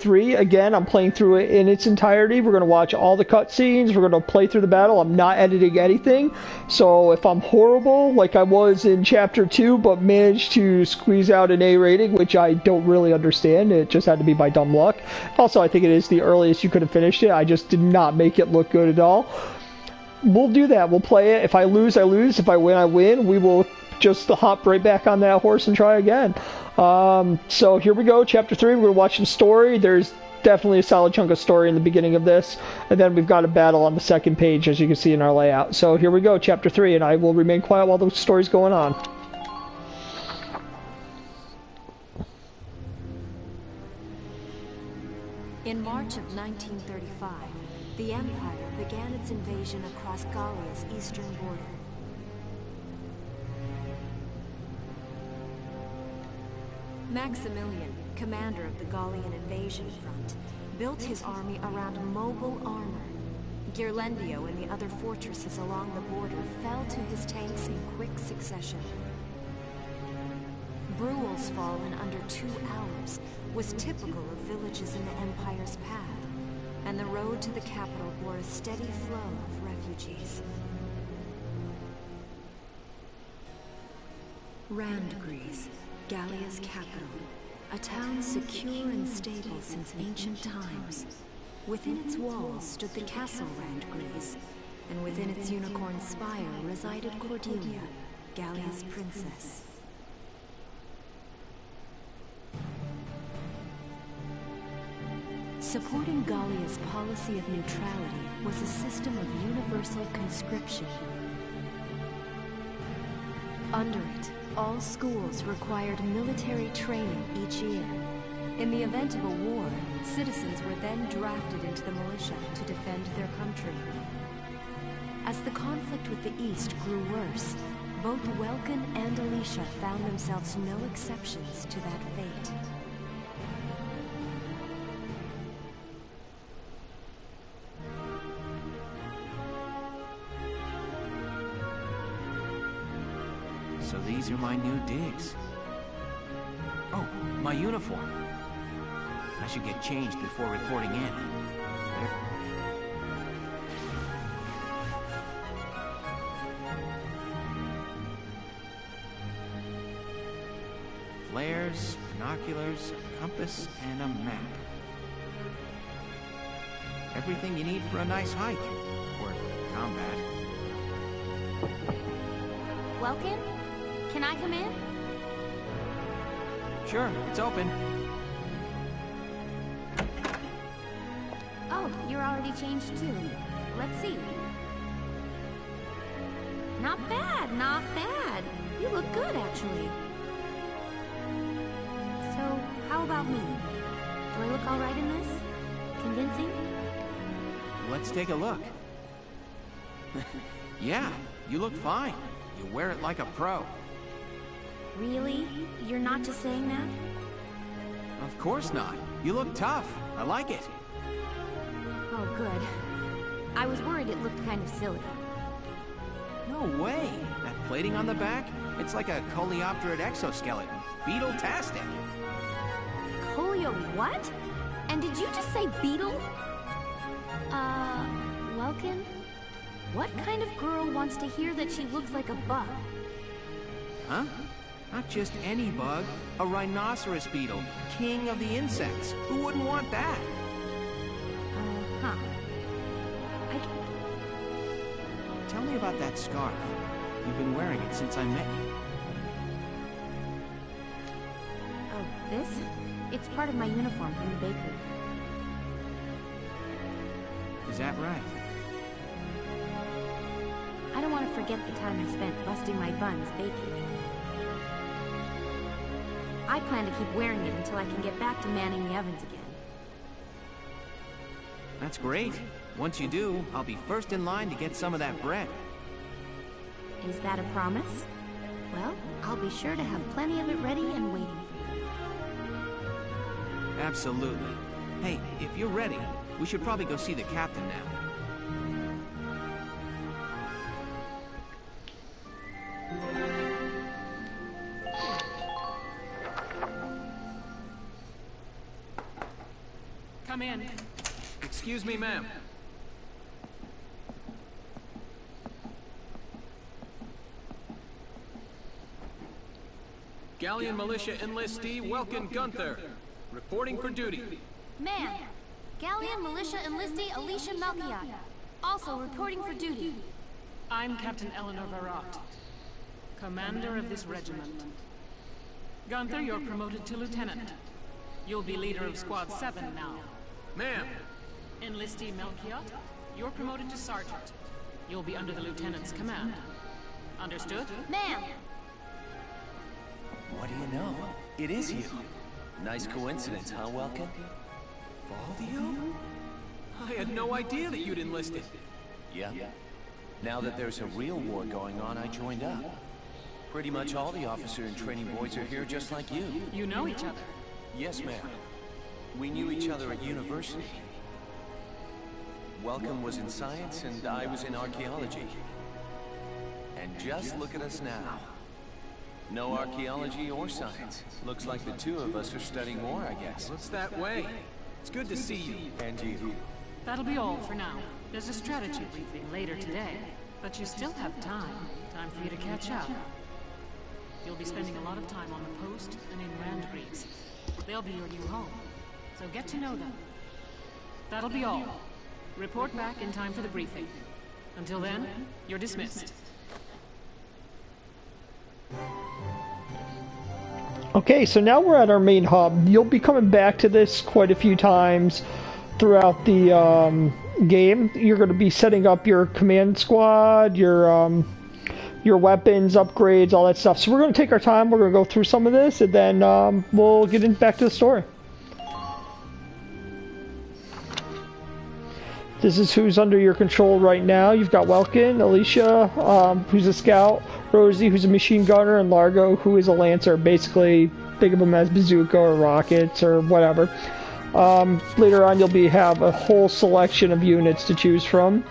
3, again, I'm playing through it in its entirety. We're going to watch all the cutscenes. We're going to play through the battle. I'm not editing anything. So if I'm horrible, like I was in Chapter 2, but managed to squeeze out an A rating, which I don't really understand. It just had to be by dumb luck. Also, I think it is the earliest you could have finished it. I just did not make it look good at all. We'll do that. We'll play it. If I lose, I lose. If I win, I win. We will just hop right back on that horse and try again. So here we go, Chapter 3. We're going to watch some story. There's definitely a solid chunk of story in the beginning of this. And then we've got a battle on the second page, as you can see in our layout. So here we go, Chapter 3. And I will remain quiet while the story's going on. In March of 1935, the Empire began its invasion across Gallia's eastern border. Maximilian, commander of the Gallian invasion front, built his army around mobile armor. Ghirlandaio and the other fortresses along the border fell to his tanks in quick succession. Bruhl's fall in under 2 hours was typical of villages in the Empire's path, and the road to the capital bore a steady flow of refugees. Randgries, Gallia's capital, a town secure and stable since ancient times. Within its walls stood the castle Randgries, and within its unicorn spire resided Cordelia, Gallia's princess. Supporting Gallia's policy of neutrality was a system of universal conscription. Under it, all schools required military training each year. In the event of a war, citizens were then drafted into the militia to defend their country. As the conflict with the East grew worse, both Welkin and Alicia found themselves no exceptions to that fate. So these are my new digs. Oh, my uniform. I should get changed before reporting in. Flares, binoculars, a compass, and a map. Everything you need for a nice hike. Or combat. Welkin? Can I come in? Sure, it's open. Oh, you're already changed too. Let's see. Not bad, not bad. You look good, actually. So, how about me? Do I look all right in this? Convincing? Let's take a look. Yeah, you look fine. You wear it like a pro. Really? You're not just saying that? Of course not. You look tough. I like it. Oh, good. I was worried it looked kind of silly. No way. That plating on the back? It's like a coleopterate exoskeleton. Beetle-tastic. Coleo what? And did you just say beetle? Welkin? What kind of girl wants to hear that she looks like a bug? Huh? Not just any bug. A rhinoceros beetle. King of the insects. Who wouldn't want that? Huh. Tell me about that scarf. You've been wearing it since I met you. Oh, this? It's part of my uniform from the bakery. Is that right? I don't want to forget the time I spent busting my buns baking. I plan to keep wearing it until I can get back to manning the ovens again. That's great. Once you do, I'll be first in line to get some of that bread. Is that a promise? Well, I'll be sure to have plenty of it ready and waiting for you. Absolutely. Hey, if you're ready, we should probably go see the captain now. Come in. Excuse me, ma'am. Galleon Militia enlistee Welkin Gunther, reporting for duty. Man, Galleon Militia enlistee Alicia Melchiot, also reporting for duty. I'm Captain Eleanor Varrot, commander of this regiment. Gunther, you're promoted to lieutenant. You'll be leader of Squad 7 now. Ma'am! Enlistee Melchiot, you're promoted to sergeant. You'll be under the lieutenant's command. Understood? Ma'am! What do you know? It is you. Nice coincidence, huh, Welkin? Valdio? I had no idea that you'd enlisted. Yeah. Now that there's a real war going on, I joined up. Pretty much all the officer and training boys are here just like you. You know each other? Yes, ma'am. We knew each other at university. Welcome was in science and I was in archaeology. And just look at us now. No archaeology or science. Looks like the two of us are studying war, I guess. Looks that way. It's good to see you. And you. That'll be all for now. There's a strategy briefing later today, but you still have time. Time for you to catch up. You'll be spending a lot of time on the post and in Randgreaves. They'll be your new home, so get to know them. That'll be all. Report back in time for the briefing. Until then, you're dismissed. Okay, so now we're at our main hub. You'll be coming back to this quite a few times throughout the game. You're going to be setting up your command squad, your weapons, upgrades, all that stuff. So we're going to take our time. We're going to go through some of this, and then we'll get back to the story. This is who's under your control right now. You've got Welkin, Alicia, who's a scout, Rosie, who's a machine gunner, and Largo, who is a lancer. Basically, think of them as bazooka or rockets or whatever. Later on, you'll have a whole selection of units to choose from.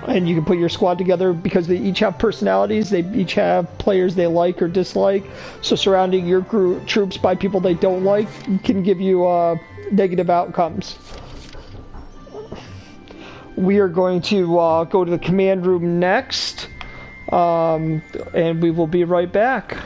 And you can put your squad together because they each have personalities. They each have players they like or dislike. So surrounding your troops by people they don't like can give you negative outcomes. We are going to go to the command room next, and we will be right back.